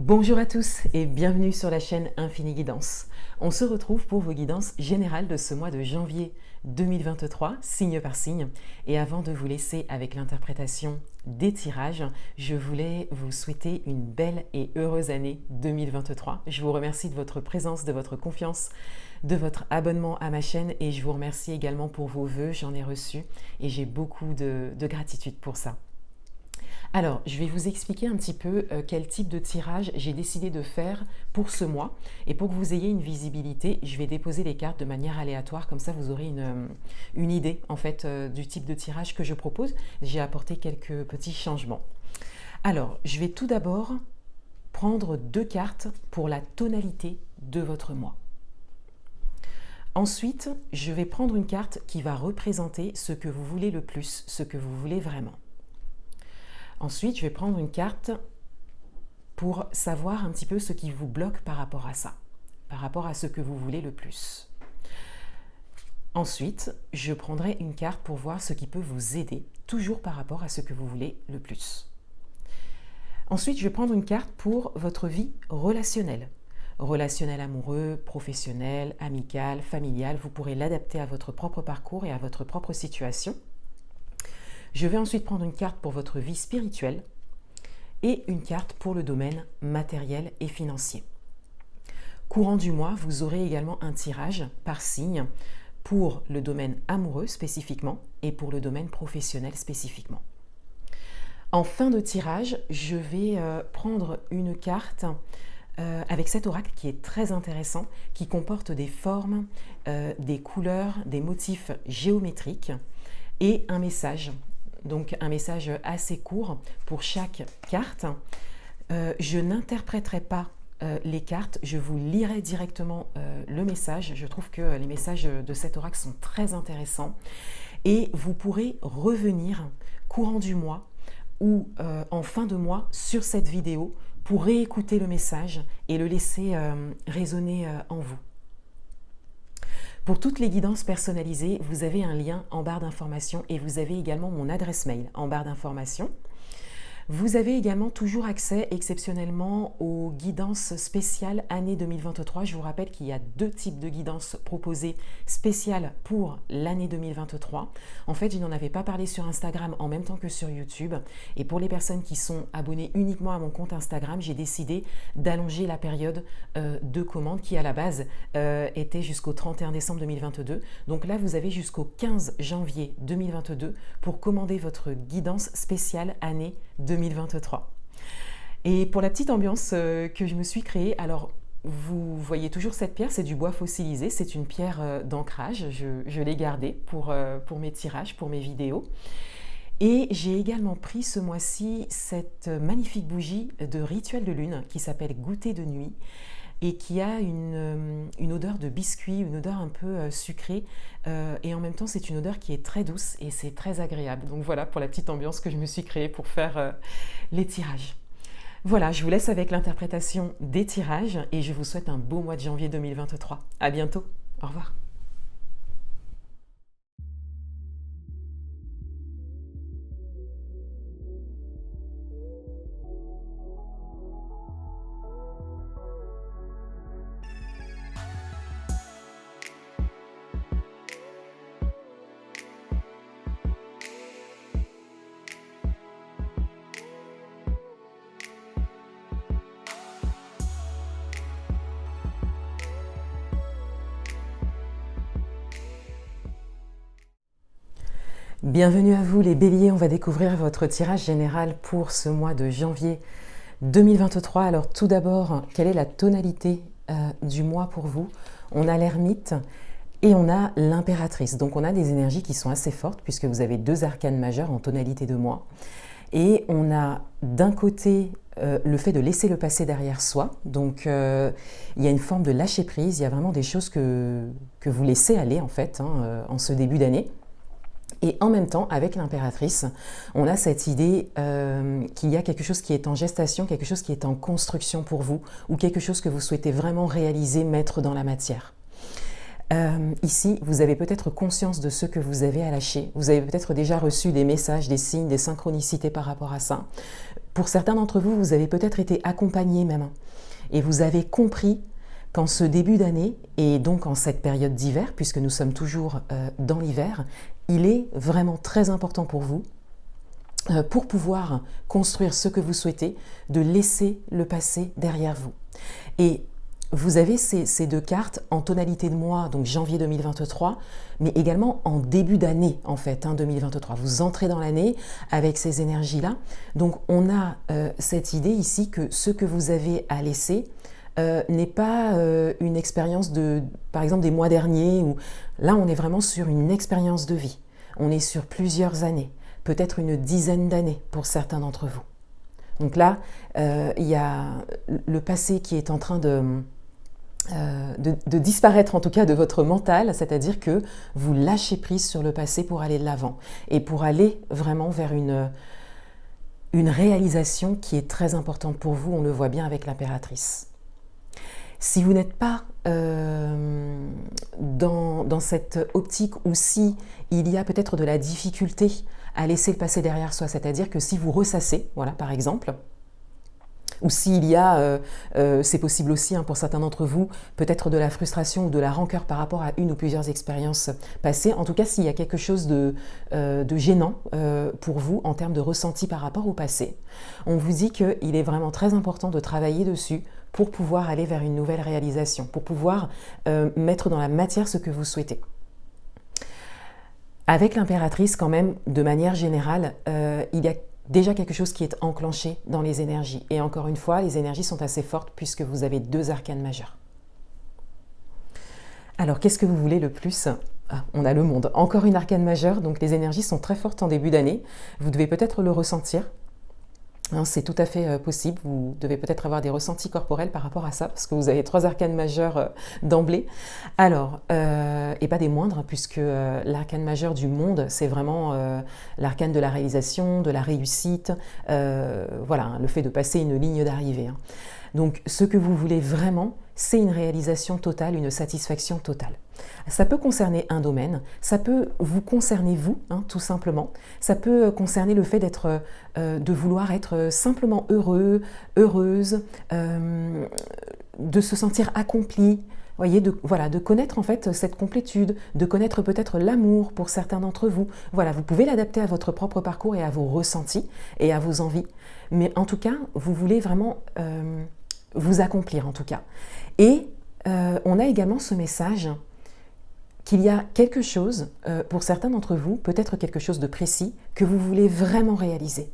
Bonjour à tous et bienvenue sur la chaîne Infini Guidance. On se retrouve pour vos guidances générales de ce mois de janvier 2023, signe par signe. Et avant de vous laisser avec l'interprétation des tirages, je voulais vous souhaiter une belle et heureuse année 2023. Je vous remercie de votre présence, de votre confiance, de votre abonnement à ma chaîne et je vous remercie également pour vos vœux. J'en ai reçu et j'ai beaucoup de gratitude pour ça. Alors, je vais vous expliquer un petit peu quel type de tirage j'ai décidé de faire pour ce mois. Et pour que vous ayez une visibilité, je vais déposer les cartes de manière aléatoire. Comme ça, vous aurez une idée en fait du type de tirage que je propose. J'ai apporté quelques petits changements. Alors, je vais tout d'abord prendre deux cartes pour la tonalité de votre mois. Ensuite, je vais prendre une carte qui va représenter ce que vous voulez le plus, ce que vous voulez vraiment. Ensuite, je vais prendre une carte pour savoir un petit peu ce qui vous bloque par rapport à ça, par rapport à ce que vous voulez le plus. Ensuite, je prendrai une carte pour voir ce qui peut vous aider, toujours par rapport à ce que vous voulez le plus. Ensuite, je vais prendre une carte pour votre vie relationnelle. Relationnel amoureux, professionnel, amical, familial. Vous pourrez l'adapter à votre propre parcours et à votre propre situation. Je vais ensuite prendre une carte pour votre vie spirituelle et une carte pour le domaine matériel et financier. Courant du mois, vous aurez également un tirage par signe pour le domaine amoureux spécifiquement et pour le domaine professionnel spécifiquement. En fin de tirage, je vais prendre une carte avec cet oracle qui est très intéressant, qui comporte des formes, des couleurs, des motifs géométriques et un message. Donc un message assez court pour chaque carte. Je n'interpréterai pas les cartes, je vous lirai directement le message. Je trouve que les messages de cet oracle sont très intéressants et vous pourrez revenir courant du mois ou en fin de mois sur cette vidéo pour réécouter le message et le laisser résonner en vous. Pour toutes les guidances personnalisées, vous avez un lien en barre d'informations et vous avez également mon adresse mail en barre d'informations. Vous avez également toujours accès exceptionnellement aux guidances spéciales année 2023. Je vous rappelle qu'il y a deux types de guidances proposées spéciales pour l'année 2023. En fait, je n'en avais pas parlé sur Instagram en même temps que sur YouTube. Et pour les personnes qui sont abonnées uniquement à mon compte Instagram, j'ai décidé d'allonger la période de commande qui à la base était jusqu'au 31 décembre 2022. Donc là, vous avez jusqu'au 15 janvier 2022 pour commander votre guidance spéciale année 2023. Et pour la petite ambiance que je me suis créée, alors vous voyez toujours cette pierre, c'est du bois fossilisé, c'est une pierre d'ancrage, je l'ai gardée pour mes tirages, pour mes vidéos. Et j'ai également pris ce mois-ci cette magnifique bougie de rituel de lune qui s'appelle Goûter de nuit et qui a une odeur de biscuit, une odeur un peu sucrée et en même temps c'est une odeur qui est très douce et c'est très agréable. Donc voilà pour la petite ambiance que je me suis créée pour faire les tirages. Voilà, je vous laisse avec l'interprétation des tirages et je vous souhaite un beau mois de janvier 2023. À bientôt, au revoir. Bienvenue à vous les béliers, on va découvrir votre tirage général pour ce mois de janvier 2023. Alors tout d'abord, quelle est la tonalité du mois pour vous? On a l'ermite et on a l'impératrice. Donc on a des énergies qui sont assez fortes puisque vous avez deux arcanes majeures en tonalité de mois. Et on a d'un côté le fait de laisser le passé derrière soi. Donc il y a une forme de lâcher prise, il y a vraiment des choses que vous laissez aller en fait en ce début d'année. Et en même temps, avec l'impératrice, on a cette idée qu'il y a quelque chose qui est en gestation, quelque chose qui est en construction pour vous, ou quelque chose que vous souhaitez vraiment réaliser, mettre dans la matière. Ici, vous avez peut-être conscience de ce que vous avez à lâcher. Vous avez peut-être déjà reçu des messages, des signes, des synchronicités par rapport à ça. Pour certains d'entre vous, vous avez peut-être été accompagnés même, et vous avez compris qu'en ce début d'année, et donc en cette période d'hiver, puisque nous sommes toujours dans l'hiver, il est vraiment très important pour vous, pour pouvoir construire ce que vous souhaitez, de laisser le passé derrière vous. Et vous avez ces deux cartes en tonalité de mois, donc janvier 2023, mais également en début d'année, en fait, 2023. Vous entrez dans l'année avec ces énergies-là. Donc, on a cette idée ici que ce que vous avez à laisser n'est pas une expérience de, par exemple, des mois derniers. Où, là, on est vraiment sur une expérience de vie. On est sur plusieurs années, peut-être une dizaine d'années pour certains d'entre vous. Donc là, il y a le passé qui est en train de disparaître en tout cas de votre mental, c'est-à-dire que vous lâchez prise sur le passé pour aller de l'avant et pour aller vraiment vers une réalisation qui est très importante pour vous, on le voit bien avec l'impératrice. Si vous n'êtes pas dans cette optique ou si il y a peut-être de la difficulté à laisser le passé derrière soi, c'est-à-dire que si vous ressassez, voilà par exemple, ou s'il y a, c'est possible aussi pour certains d'entre vous, peut-être de la frustration ou de la rancœur par rapport à une ou plusieurs expériences passées. En tout cas, s'il y a quelque chose de gênant pour vous en termes de ressenti par rapport au passé, on vous dit qu'il est vraiment très important de travailler dessus pour pouvoir aller vers une nouvelle réalisation, pour pouvoir mettre dans la matière ce que vous souhaitez. Avec l'impératrice, quand même, de manière générale, il y a déjà quelque chose qui est enclenché dans les énergies. Et encore une fois, les énergies sont assez fortes puisque vous avez 2 arcanes majeurs. Alors, qu'est-ce que vous voulez le plus ? On a le monde. Encore une arcane majeure, donc les énergies sont très fortes en début d'année. Vous devez peut-être le ressentir. C'est tout à fait possible. Vous devez peut-être avoir des ressentis corporels par rapport à ça, parce que vous avez 3 arcanes majeures d'emblée. Alors, et pas des moindres, puisque l'arcane majeur du monde, c'est vraiment l'arcane de la réalisation, de la réussite, voilà, le fait de passer une ligne d'arrivée. Donc, ce que vous voulez vraiment, c'est une réalisation totale, une satisfaction totale. Ça peut concerner un domaine, ça peut vous concerner vous, tout simplement. Ça peut concerner le fait de vouloir être simplement heureux, heureuse, de se sentir accompli. Voyez, de connaître en fait cette complétude, de connaître peut-être l'amour pour certains d'entre vous. Voilà, vous pouvez l'adapter à votre propre parcours et à vos ressentis et à vos envies. Mais en tout cas, vous voulez vraiment vous accomplir en tout cas. Et on a également ce message qu'il y a quelque chose, pour certains d'entre vous, peut-être quelque chose de précis, que vous voulez vraiment réaliser.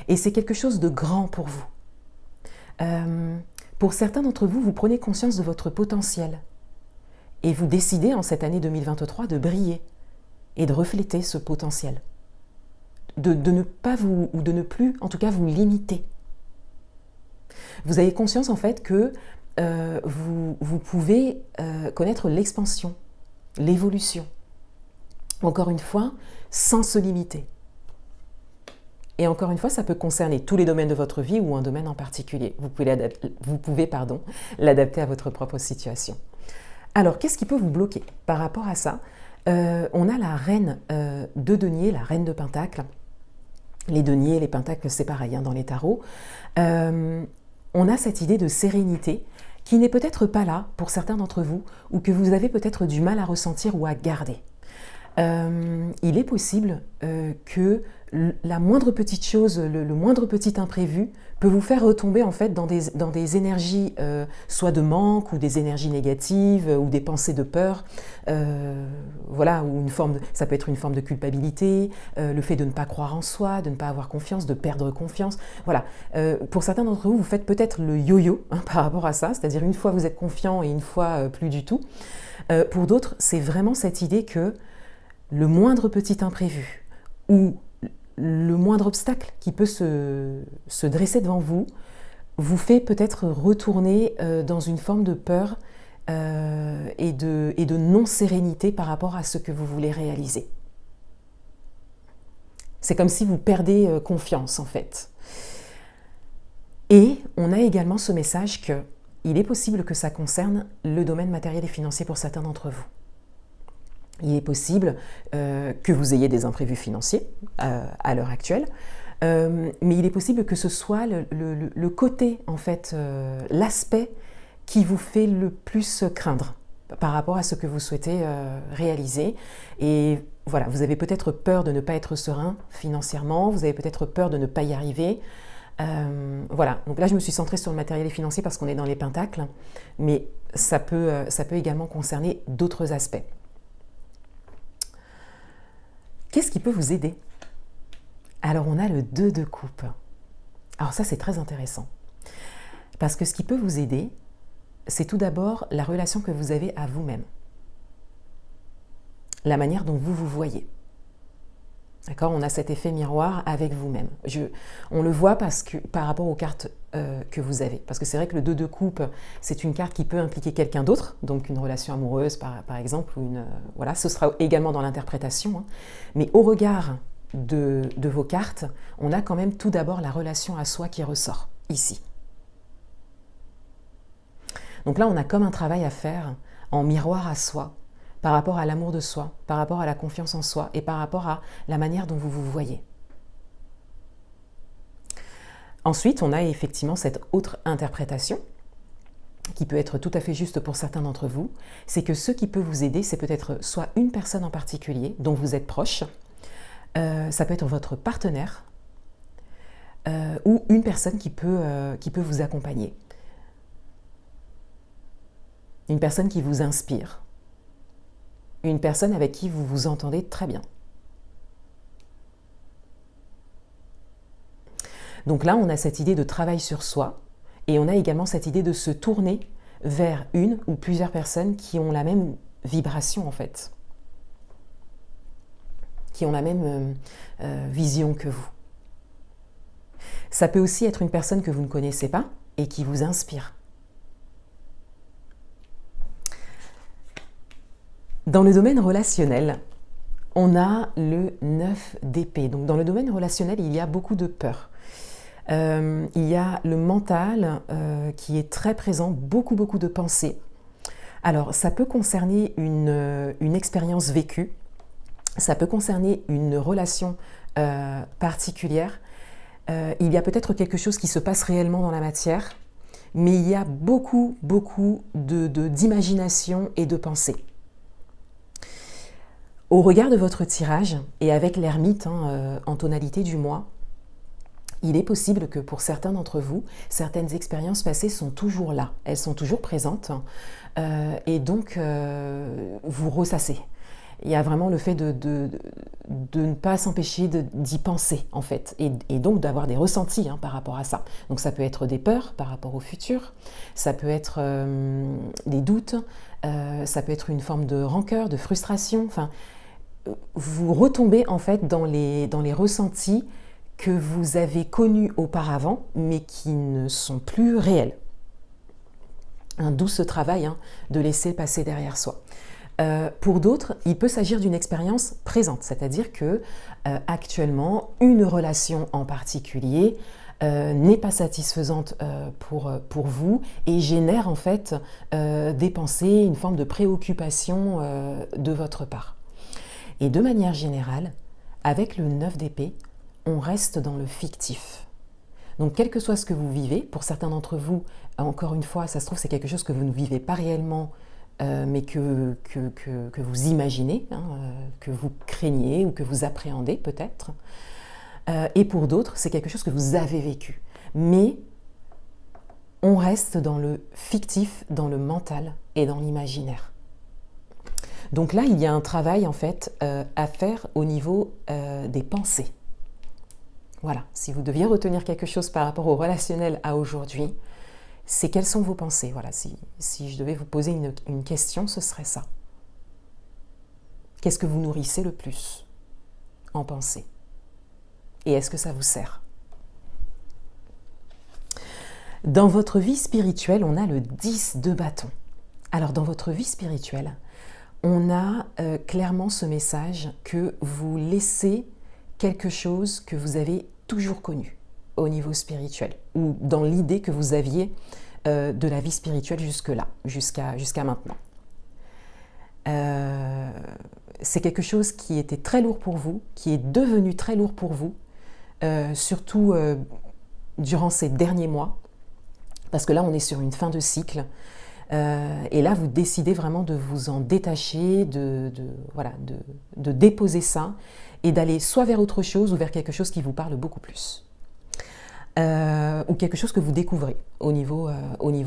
Et c'est quelque chose de grand pour vous. Pour certains d'entre vous, vous prenez conscience de votre potentiel. Et vous décidez en cette année 2023 de briller et de refléter ce potentiel. De ne pas vous, ou de ne plus, en tout cas, vous limiter. Vous avez conscience en fait que vous pouvez connaître l'expansion, l'évolution. Encore une fois, sans se limiter. Et encore une fois, ça peut concerner tous les domaines de votre vie ou un domaine en particulier. Vous pouvez l'adapter à votre propre situation. Alors, qu'est-ce qui peut vous bloquer par rapport à ça ? On a la reine de denier, la reine de pentacle. Les deniers, les pentacles, c'est pareil dans les tarots. On a cette idée de sérénité qui n'est peut-être pas là pour certains d'entre vous ou que vous avez peut-être du mal à ressentir ou à garder. Il est possible que la moindre petite chose, le moindre petit imprévu peut vous faire retomber en fait dans des énergies soit de manque ou des énergies négatives ou des pensées de peur, voilà, ou ça peut être une forme de culpabilité, le fait de ne pas croire en soi, de ne pas avoir confiance, de perdre confiance. Voilà. Pour certains d'entre vous, vous faites peut-être le yo-yo par rapport à ça, c'est-à-dire une fois vous êtes confiant et une fois plus du tout. Pour d'autres, c'est vraiment cette idée que le moindre petit imprévu ou le moindre obstacle qui peut se dresser devant vous vous fait peut-être retourner dans une forme de peur et de non-sérénité par rapport à ce que vous voulez réaliser. C'est comme si vous perdez confiance en fait. Et on a également ce message qu'il est possible que ça concerne le domaine matériel et financier pour certains d'entre vous. Il est possible que vous ayez des imprévus financiers à l'heure actuelle. Mais il est possible que ce soit le côté, en fait, l'aspect qui vous fait le plus craindre par rapport à ce que vous souhaitez réaliser. Et voilà, vous avez peut-être peur de ne pas être serein financièrement, vous avez peut-être peur de ne pas y arriver. Voilà, donc là je me suis centrée sur le matériel et financier parce qu'on est dans les pentacles, mais ça peut également concerner d'autres aspects. Qu'est-ce qui peut vous aider? Alors on a le 2 de coupe. Alors ça c'est très intéressant, parce que ce qui peut vous aider, c'est tout d'abord la relation que vous avez à vous-même, la manière dont vous vous voyez. D'accord? On a cet effet miroir avec vous-même. On le voit par rapport aux cartes que vous avez. Parce que c'est vrai que le 2 de coupe, c'est une carte qui peut impliquer quelqu'un d'autre, donc une relation amoureuse par exemple, ou voilà, ce sera également dans l'interprétation. Hein. Mais au regard de vos cartes, on a quand même tout d'abord la relation à soi qui ressort, ici. Donc là, on a comme un travail à faire en miroir à soi, par rapport à l'amour de soi, par rapport à la confiance en soi et par rapport à la manière dont vous vous voyez. Ensuite, on a effectivement cette autre interprétation qui peut être tout à fait juste pour certains d'entre vous, c'est que ce qui peut vous aider, c'est peut-être soit une personne en particulier dont vous êtes proche, ça peut être votre partenaire ou une personne qui peut vous accompagner. Une personne qui vous inspire. Une personne avec qui vous vous entendez très bien. Donc là, on a cette idée de travail sur soi et on a également cette idée de se tourner vers une ou plusieurs personnes qui ont la même vibration en fait, qui ont la même vision que vous. Ça peut aussi être une personne que vous ne connaissez pas et qui vous inspire. Dans le domaine relationnel, on a le 9 d'épée. Donc dans le domaine relationnel, il y a beaucoup de peur. Il y a le mental qui est très présent, beaucoup de pensées. Alors ça peut concerner une expérience vécue, ça peut concerner une relation particulière. Il y a peut-être quelque chose qui se passe réellement dans la matière, mais il y a beaucoup d'imagination et de pensée. Au regard de votre tirage, et avec l'ermite en tonalité du mois, il est possible que pour certains d'entre vous, certaines expériences passées sont toujours là, elles sont toujours présentes, et donc vous ressassez. Il y a vraiment le fait de ne pas s'empêcher d'y penser, en fait, et donc d'avoir des ressentis par rapport à ça. Donc ça peut être des peurs par rapport au futur, ça peut être des doutes, ça peut être une forme de rancœur, de frustration, enfin, vous retombez en fait dans les ressentis que vous avez connus auparavant, mais qui ne sont plus réels. D'où ce travail de laisser passer derrière soi. Pour d'autres, il peut s'agir d'une expérience présente, c'est-à-dire que actuellement, une relation en particulier n'est pas satisfaisante pour vous et génère en fait des pensées, une forme de préoccupation de votre part. Et de manière générale, avec le 9 d'épée, on reste dans le fictif. Donc, quel que soit ce que vous vivez, pour certains d'entre vous, encore une fois, ça se trouve, c'est quelque chose que vous ne vivez pas réellement, mais que vous imaginez, que vous craignez ou que vous appréhendez peut-être. Et pour d'autres, c'est quelque chose que vous avez vécu. Mais on reste dans le fictif, dans le mental et dans l'imaginaire. Donc là, il y a un travail en fait à faire au niveau des pensées. Voilà, si vous deviez retenir quelque chose par rapport au relationnel à aujourd'hui, c'est quelles sont vos pensées. Voilà, si je devais vous poser une question, ce serait ça. Qu'est-ce que vous nourrissez le plus en pensée? Et est-ce que ça vous sert? Dans votre vie spirituelle, on a le 10 de bâton. Alors dans votre vie spirituelle, on a clairement ce message que vous laissez quelque chose que vous avez toujours connu au niveau spirituel ou dans l'idée que vous aviez de la vie spirituelle jusque-là, jusqu'à maintenant. C'est quelque chose qui était très lourd pour vous, qui est devenu très lourd pour vous surtout durant ces derniers mois, parce que là on est sur une fin de cycle, et là vous décidez vraiment de vous en détacher, voilà, de déposer ça, et d'aller soit vers autre chose ou vers quelque chose qui vous parle beaucoup plus. Ou quelque chose que vous découvrez au niveau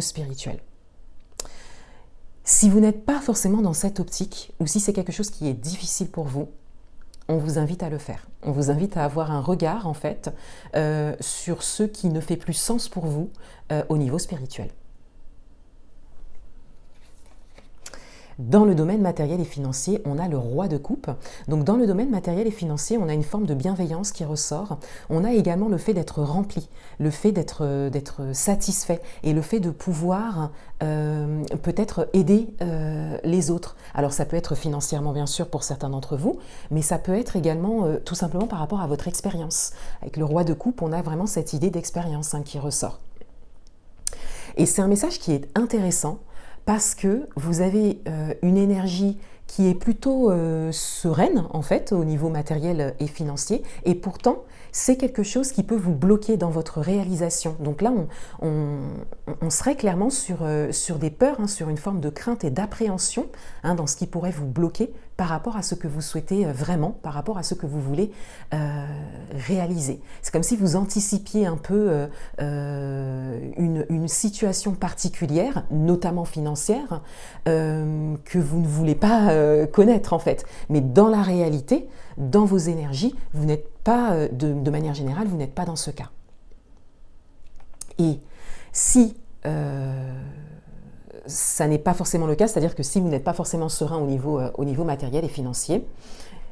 spirituel. Si vous n'êtes pas forcément dans cette optique, ou si c'est quelque chose qui est difficile pour vous, on vous invite à le faire. On vous invite à avoir un regard, en fait, sur ce qui ne fait plus sens pour vous au niveau spirituel. Dans le domaine matériel et financier, on a le roi de coupe. Donc dans le domaine matériel et financier, on a une forme de bienveillance qui ressort. On a également le fait d'être rempli, le fait d'être satisfait et le fait de pouvoir peut-être aider les autres. Alors ça peut être financièrement bien sûr pour certains d'entre vous, mais ça peut être également tout simplement par rapport à votre expérience. Avec le roi de coupe, on a vraiment cette idée d'expérience qui ressort. Et c'est un message qui est intéressant, parce que vous avez une énergie qui est plutôt sereine, en fait, au niveau matériel et financier, et pourtant, c'est quelque chose qui peut vous bloquer dans votre réalisation. Donc là, on serait clairement sur des peurs, sur une forme de crainte et d'appréhension, dans ce qui pourrait vous bloquer par rapport à ce que vous souhaitez vraiment, par rapport à ce que vous voulez réaliser. C'est comme si vous anticipiez un peu une situation particulière, notamment financière, que vous ne voulez pas connaître en fait. Mais dans la réalité, dans vos énergies, vous n'êtes pas, de manière générale, vous n'êtes pas dans ce cas. Et si ça n'est pas forcément le cas, c'est-à-dire que si vous n'êtes pas forcément serein au niveau matériel et financier,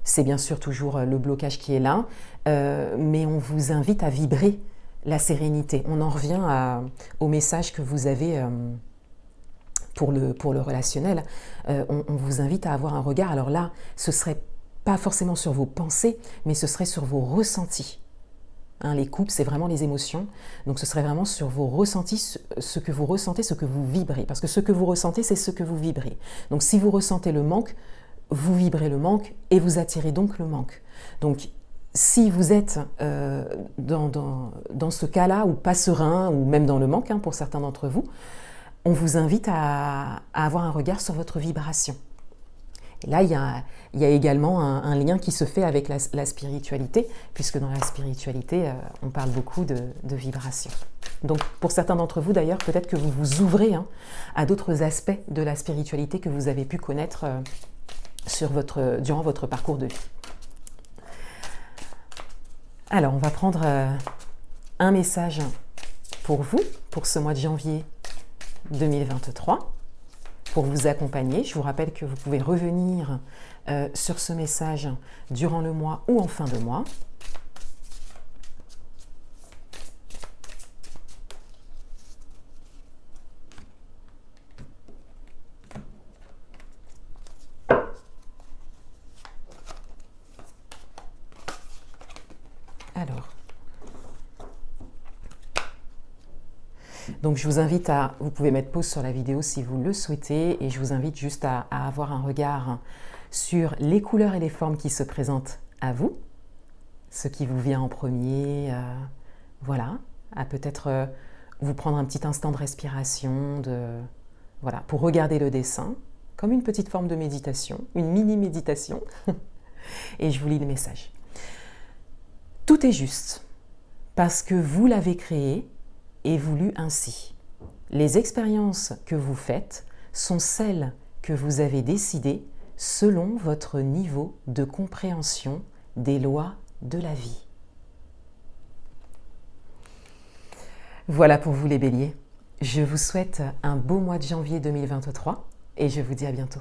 c'est bien sûr toujours le blocage qui est là, mais on vous invite à vibrer la sérénité. On en revient au message que vous avez pour le relationnel. On vous invite à avoir un regard. Alors là, ce ne serait pas forcément sur vos pensées, mais ce serait sur vos ressentis. Les coupes, c'est vraiment les émotions. Donc ce serait vraiment sur vos ressentis, ce que vous ressentez, ce que vous vibrez. Parce que ce que vous ressentez, c'est ce que vous vibrez. Donc si vous ressentez le manque, vous vibrez le manque et vous attirez donc le manque. Donc si vous êtes dans ce cas-là, ou pas serein, ou même dans le manque, pour certains d'entre vous, on vous invite à avoir un regard sur votre vibration. Et là, il y a également un lien qui se fait avec la spiritualité, puisque dans la spiritualité, on parle beaucoup de vibration. Donc, pour certains d'entre vous, d'ailleurs, peut-être que vous vous ouvrez à d'autres aspects de la spiritualité que vous avez pu connaître durant votre parcours de vie. Alors, on va prendre un message pour vous, pour ce mois de janvier 2023. Pour vous accompagner. Je vous rappelle que vous pouvez revenir sur ce message durant le mois ou en fin de mois. Alors, donc je vous invite vous pouvez mettre pause sur la vidéo si vous le souhaitez, et je vous invite juste à avoir un regard sur les couleurs et les formes qui se présentent à vous, ce qui vous vient en premier, voilà, à peut-être vous prendre un petit instant de respiration, voilà, pour regarder le dessin, comme une petite forme de méditation, une mini-méditation, et je vous lis le message. Tout est juste, parce que vous l'avez créé et voulu ainsi. Les expériences que vous faites sont celles que vous avez décidées selon votre niveau de compréhension des lois de la vie. Voilà pour vous les béliers. Je vous souhaite un beau mois de janvier 2023 et je vous dis à bientôt.